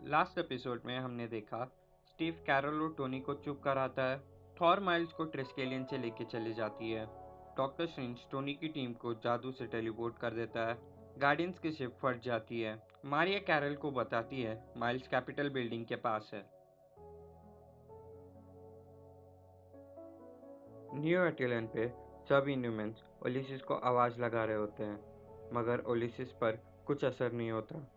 Last episode में हमने देखा स्टीव कैरल और टोनी को चुप कराता है। थॉर माइल्स को ट्रिस्केलियन से लेके चली जाती है। डॉक्टर स्ट्रेंज टोनी की टीम को जादू से टेलीपोर्ट कर देता है। गार्डियंस की शिप फट जाती है। मारिया कैरल को बताती है माइल्स कैपिटल बिल्डिंग के पास है। न्यू एटिलन पे सब इन्यूमेंस ओलिसिस को आवाज़ लगा रहे होते हैं, मगर ओलिसिस पर कुछ असर नहीं होता।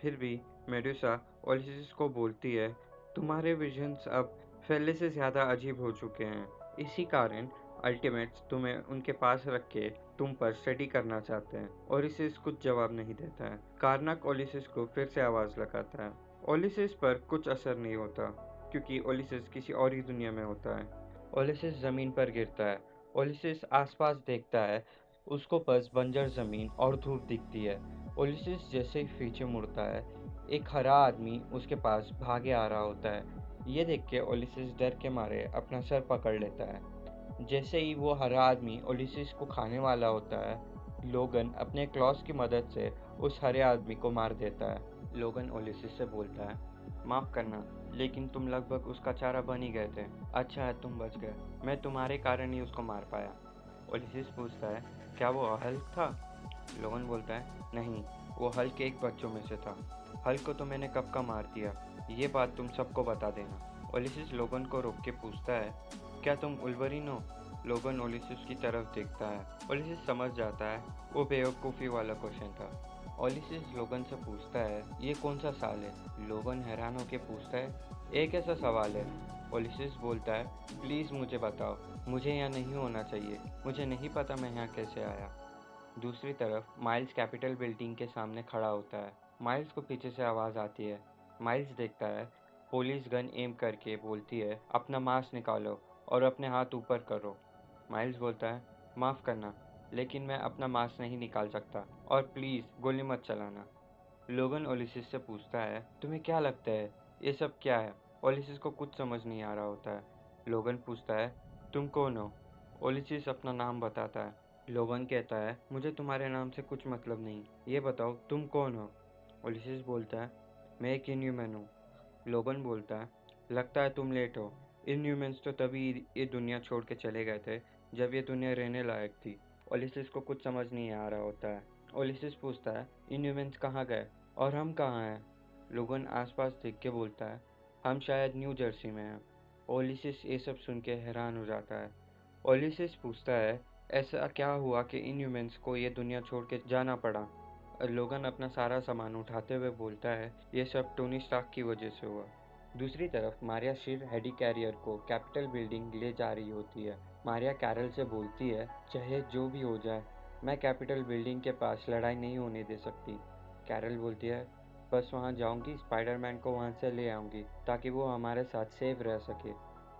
फिर भी मेडुसा ओलिसिस को बोलती है, तुम्हारे विजन्स अब पहले से ज़्यादा अजीब हो चुके हैं। इसी कारण अल्टीमेट्स तुम्हें उनके पास रख के तुम पर स्टडी करना चाहते हैं। ओलिसिस कुछ जवाब नहीं देता है। कार्नक ओलिसिस को फिर से आवाज़ लगाता है। ओलिसिस पर कुछ असर नहीं होता, क्योंकि ओलिसिस किसी और ही दुनिया में होता है। ओलिसिस ज़मीन पर गिरता है। ओलिसिस आसपास देखता है। उसको बस बंजर ज़मीन और धूप दिखती है। ओलिसिस जैसे ही पीछे मुड़ता है, एक हरा आदमी उसके पास भागे आ रहा होता है। ये देख के ओलिसिस डर के मारे अपना सर पकड़ लेता है। जैसे ही वो हरा आदमी ओलिसिस को खाने वाला होता है, लोगन अपने क्लॉस की मदद से उस हरे आदमी को मार देता है। लोगन ओलिसिस से बोलता है, माफ़ करना, लेकिन तुम लगभग उसका चारा बन ही गए थे। अच्छा है तुम बच गए। मैं तुम्हारे कारण ही उसको मार पाया। ओलिसिस पूछता है, क्या वो हल्क था? लोगन बोलता है, नहीं, वो हल्क के एक बच्चों में से था। हल्क को तो मैंने कब का मार दिया। ये बात तुम सबको बता देना। ओलिसिस लोगन को रोक के पूछता है, क्या तुम उल्वरिन हो? लोगन ओलिसिस की तरफ देखता है। ओलिसिस समझ जाता है वो बेवकूफ़ी वाला क्वेश्चन था। ओलिसिस लोगन से पूछता है, ये कौन सा साल है? लोगन हैरान होकर पूछता है, एक ऐसा सवाल है? ओलिसिस बोलता है, प्लीज़ मुझे बताओ, मुझे यहाँ नहीं होना चाहिए। मुझे नहीं पता मैं यहाँ कैसे आया। दूसरी तरफ माइल्स कैपिटल बिल्डिंग के सामने खड़ा होता है। माइल्स को पीछे से आवाज़ आती है। माइल्स देखता है, पुलिस गन एम करके बोलती है, अपना मास्क निकालो और अपने हाथ ऊपर करो। माइल्स बोलता है, माफ़ करना, लेकिन मैं अपना मास्क नहीं निकाल सकता, और प्लीज़ गोली मत चलाना। लोगन ओलिसिस से पूछता है, तुम्हें क्या लगता है ये सब क्या है? ओलिसिस को कुछ समझ नहीं आ रहा होता है। लोगन पूछता है, तुम कौन हो? ओलिसिस अपना नाम बताता है। लोगन कहता है, मुझे तुम्हारे नाम से कुछ मतलब नहीं, ये बताओ तुम कौन हो? ओलिसिस बोलता है, मैं एक इनह्यूमन हूँ। लोगन बोलता है, लगता है तुम लेट हो। इनह्यूमन्स तो तभी ये दुनिया छोड़ के चले गए थे जब ये दुनिया रहने लायक थी। ओलिसिस को कुछ समझ नहीं आ रहा होता है। ओलिसिस पूछता है, इनह्यूमन्स कहाँ गए और हम कहाँ हैं? लोगन आसपास देख के बोलता है, हम शायद न्यू जर्सी में हैं। ओलिसिस ये सब सुन के हैरान हो जाता है। ओलिसिस पूछता है, ऐसा क्या हुआ कि इनह्यूमन्स को ये दुनिया छोड़ के जाना पड़ा? लोगन अपना सारा सामान उठाते हुए बोलता है, ये सब टोनी स्टार्क की वजह से हुआ। दूसरी तरफ मारिया शिव हेडी कैरियर को कैपिटल बिल्डिंग ले जा रही होती है। मारिया कैरल से बोलती है, चाहे जो भी हो जाए, मैं कैपिटल बिल्डिंग के पास लड़ाई नहीं होने दे सकती। कैरल बोलती है, बस वहाँ जाऊँगी, स्पाइडरमैन को वहाँ से ले आऊँगी ताकि वो हमारे साथ सेफ रह सके।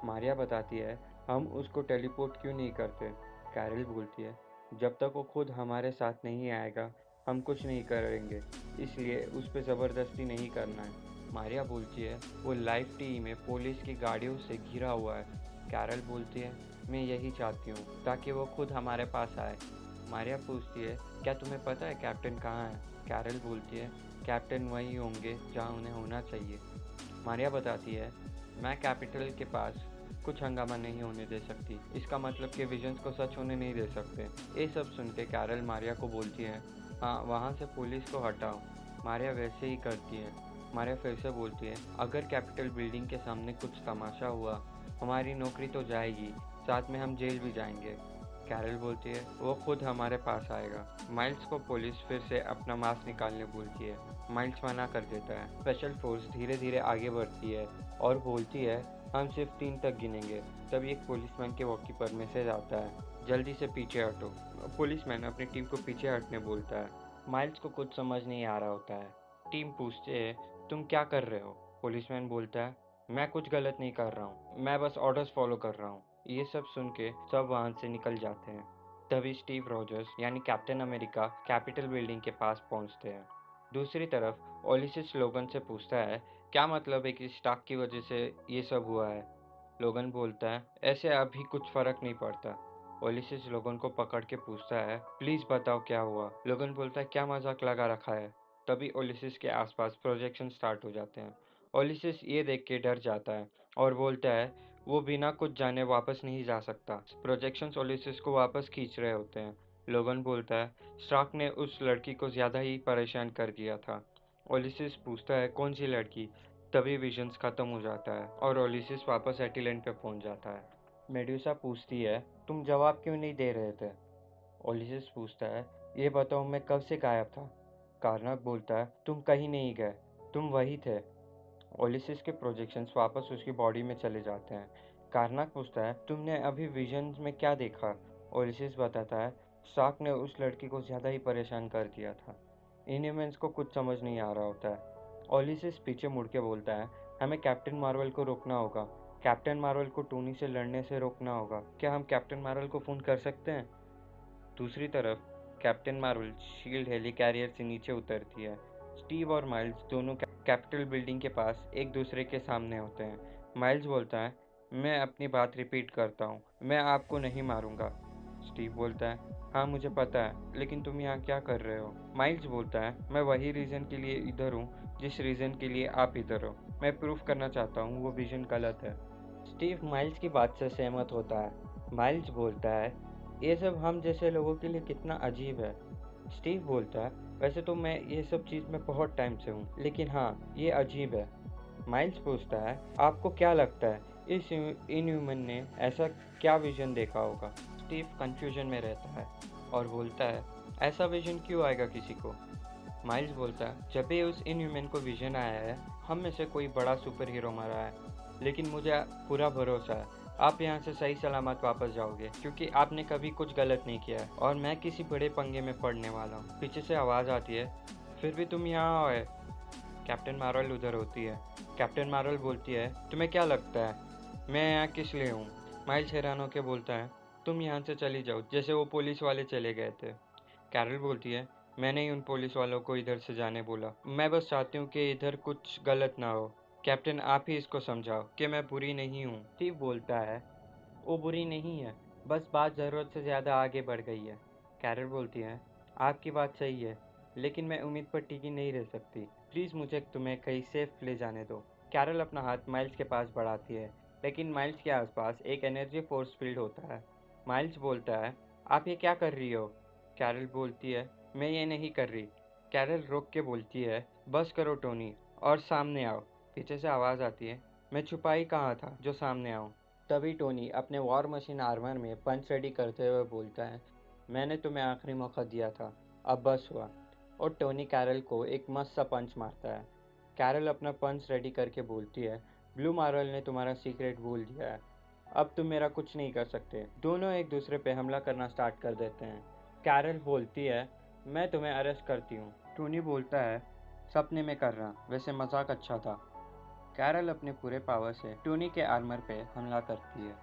मारिया बताती है, हम उसको टेलीपोर्ट क्यों नहीं करते? कैरल बोलती है, जब तक वो खुद हमारे साथ नहीं आएगा, हम कुछ नहीं करेंगे, इसलिए उस पर ज़बरदस्ती नहीं करना है। मारिया बोलती है, वो लाइफ टी में पुलिस की गाड़ियों से घिरा हुआ है। कैरल बोलती है, मैं यही चाहती हूँ ताकि वो खुद हमारे पास आए। मारिया पूछती है, क्या तुम्हें पता है कैप्टन कहाँ है? कैरल बोलती है, कैप्टन वहीं होंगे जहाँ उन्हें होना चाहिए। मारिया बताती है, मैं कैपिटल के पास कुछ हंगामा नहीं होने दे सकती। इसका मतलब कि विजन्स को सच होने नहीं दे सकते। ये सब सुन के कैरल मारिया को बोलती है, हाँ, वहाँ से पुलिस को हटाओ। मारिया वैसे ही करती है। मारिया फिर से बोलती है, अगर कैपिटल बिल्डिंग के सामने कुछ तमाशा हुआ, हमारी नौकरी तो जाएगी, साथ में हम जेल भी जाएंगे। कैरल बोलती है, वो खुद हमारे पास आएगा। माइल्स को पुलिस फिर से अपना मास्क निकालने बोलती है। माइल्स मना कर देता है। स्पेशल फोर्स धीरे धीरे आगे बढ़ती है और बोलती है, हम सिर्फ 3 तक गिनेंगे। तभी एक पुलिसमैन के वॉकी पर मैसेज आता है, जल्दी से पीछे हटो। पुलिसमैन अपनी टीम को पीछे हटने बोलता है। माइल्स को कुछ समझ नहीं आ रहा होता है। टीम पूछते है, तुम क्या कर रहे हो? पुलिसमैन बोलता है, मैं कुछ गलत नहीं कर रहा हूँ, मैं बस ऑर्डर्स फॉलो कर रहा हूँ। ये सब सुन के सब वहाँ से निकल जाते हैं। तभी स्टीव रॉजर्स यानी कैप्टन अमेरिका कैपिटल बिल्डिंग के पास पहुँचते हैं। दूसरी तरफ ओलिसिस लोगन से पूछता है, क्या मतलब है कि स्टार्क की वजह से ये सब हुआ है? लोगन बोलता है, ऐसे अभी कुछ फर्क नहीं पड़ता। ओलिसिस लोगन को पकड़ के पूछता है, प्लीज बताओ क्या हुआ? लोगन बोलता है, क्या मजाक लगा रखा है? तभी ओलिसिस के आसपास प्रोजेक्शन स्टार्ट हो जाते हैं। ओलिसिस ये देख के डर जाता है और बोलता है वो बिना कुछ जाने वापस नहीं जा सकता। प्रोजेक्शंस ओलिसिस को वापस खींच रहे होते हैं। लोगन बोलता है स्टार्क ने उस लड़की को ज़्यादा ही परेशान कर दिया था। ओलिसिस पूछता है कौन सी लड़की। तभी विजन्स खत्म हो जाता है और ओलिसिस वापस एटिलेंट पे पहुंच जाता है। मेडुसा पूछती है तुम जवाब क्यों नहीं दे रहे थे। ओलिसिस पूछता है ये बताओ मैं कब से गायब था। कार्नाक बोलता है तुम कहीं नहीं गए, तुम वही थे। ओलिसिस के प्रोजेक्शंस वापस उसकी बॉडी में चले जाते हैं। कार्नाक पूछता है तुमने अभी विजन में क्या देखा। ओलिसिस बताता है स्टार्क ने उस लड़की को ज़्यादा ही परेशान कर दिया था। इनह्यूमन्स को कुछ समझ नहीं आ रहा होता है। ओलिसिस पीछे मुड़ के बोलता है हमें कैप्टन मार्वल को रोकना होगा। कैप्टन मार्वल को टोनी से लड़ने से रोकना होगा। क्या हम कैप्टन मार्वल को फ़ोन कर सकते हैं। दूसरी तरफ Captain Marvel shield helicarrier से नीचे उतरती है। स्टीव और माइल्स दोनों कैपिटल बिल्डिंग के पास एक दूसरे के सामने होते हैं। माइल्स बोलता है मैं अपनी बात रिपीट करता हूँ, मैं आपको नहीं मारूंगा। स्टीव बोलता है हाँ मुझे पता है, लेकिन तुम यहाँ क्या कर रहे हो। माइल्स बोलता है मैं वही रीज़न के लिए इधर हूँ जिस रीज़न के लिए आप इधर हो। मैं प्रूफ करना चाहता हूँ वो विजन गलत है। स्टीव माइल्स की बात से सहमत होता है। माइल्स बोलता है ये सब हम जैसे लोगों के लिए कितना अजीब है। स्टीव बोलता है वैसे तो मैं ये सब चीज़ में बहुत टाइम से हूँ, लेकिन हाँ ये अजीब है। माइल्स पूछता है आपको क्या लगता है इस इनह्यूमन ने ऐसा क्या विजन देखा होगा। स्टीव कंफ्यूजन में रहता है और बोलता है ऐसा विजन क्यों आएगा किसी को। माइल्स बोलता है जब भी उस इनह्यूमन को विजन आया है हम में से कोई बड़ा सुपर हीरो मरा है, लेकिन मुझे पूरा भरोसा है आप यहाँ से सही सलामत वापस जाओगे क्योंकि आपने कभी कुछ गलत नहीं किया है और मैं किसी बड़े पंगे में पड़ने वाला हूँ। पीछे से आवाज़ आती है फिर भी तुम यहाँ आए। कैप्टन मार्वल उधर होती है। कैप्टन मार्वल बोलती है तुम्हें क्या लगता है मैं यहाँ किस लिए हूँ। माइल्स हैरान होकर बोलता है तुम यहाँ से चली जाओ जैसे वो पुलिस वाले चले गए थे। कैरल बोलती है मैंने ही उन पुलिस वालों को इधर से जाने बोला, मैं बस चाहती हूँ कि इधर कुछ गलत ना हो। कैप्टन आप ही इसको समझाओ कि मैं बुरी नहीं हूँ। स्टीव बोलता है वो बुरी नहीं है, बस बात ज़रूरत से ज़्यादा आगे बढ़ गई है। कैरल बोलती है आपकी बात सही है, लेकिन मैं उम्मीद पर टिकी नहीं रह सकती। प्लीज़ मुझे तुम्हें कहीं सेफ ले जाने दो। कैरल अपना हाथ माइल्स के पास बढ़ाती है, लेकिन माइल्स के आसपास एक एनर्जी फोर्स फील्ड होता है। माइल्स बोलता है आप ये क्या कर रही हो। कैरल बोलती है मैं ये नहीं कर रही। कैरल रोक के बोलती है बस करो टोनी और सामने आओ। पीछे से आवाज़ आती है मैं छुपाई कहाँ था जो सामने आऊँ। तभी टोनी अपने वॉर मशीन आर्मर में पंच रेडी करते हुए बोलता है मैंने तुम्हें आखिरी मौका दिया था, अब बस हुआ। और टोनी कैरल को एक मस्त सा पंच मारता है। कैरल अपना पंच रेडी करके बोलती है ब्लू मार्वल ने तुम्हारा सीक्रेट भूल दिया है, अब तुम मेरा कुछ नहीं कर सकते। दोनों एक दूसरे पे हमला करना स्टार्ट कर देते हैं। कैरल बोलती है मैं तुम्हें अरेस्ट करती हूँ। टोनी बोलता है सपने में कर रहा, वैसे मजाक अच्छा था। कैरल अपने पूरे पावर से टोनी के आर्मर पे हमला करती है।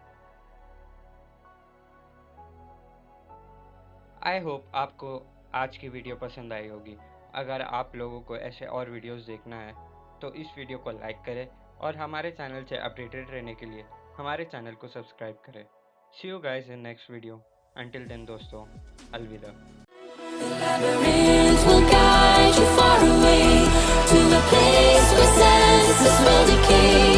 आई होप आपको आज की वीडियो पसंद आई होगी। अगर आप लोगों को ऐसे और वीडियोस देखना है तो इस वीडियो को लाइक करें और हमारे चैनल से अपडेटेड रहने के लिए हमारे चैनल को सब्सक्राइब करें। See you guys in next video. Until then दोस्तों, अलविदा। The labyrinth will guide you far away to the place where senses will decay.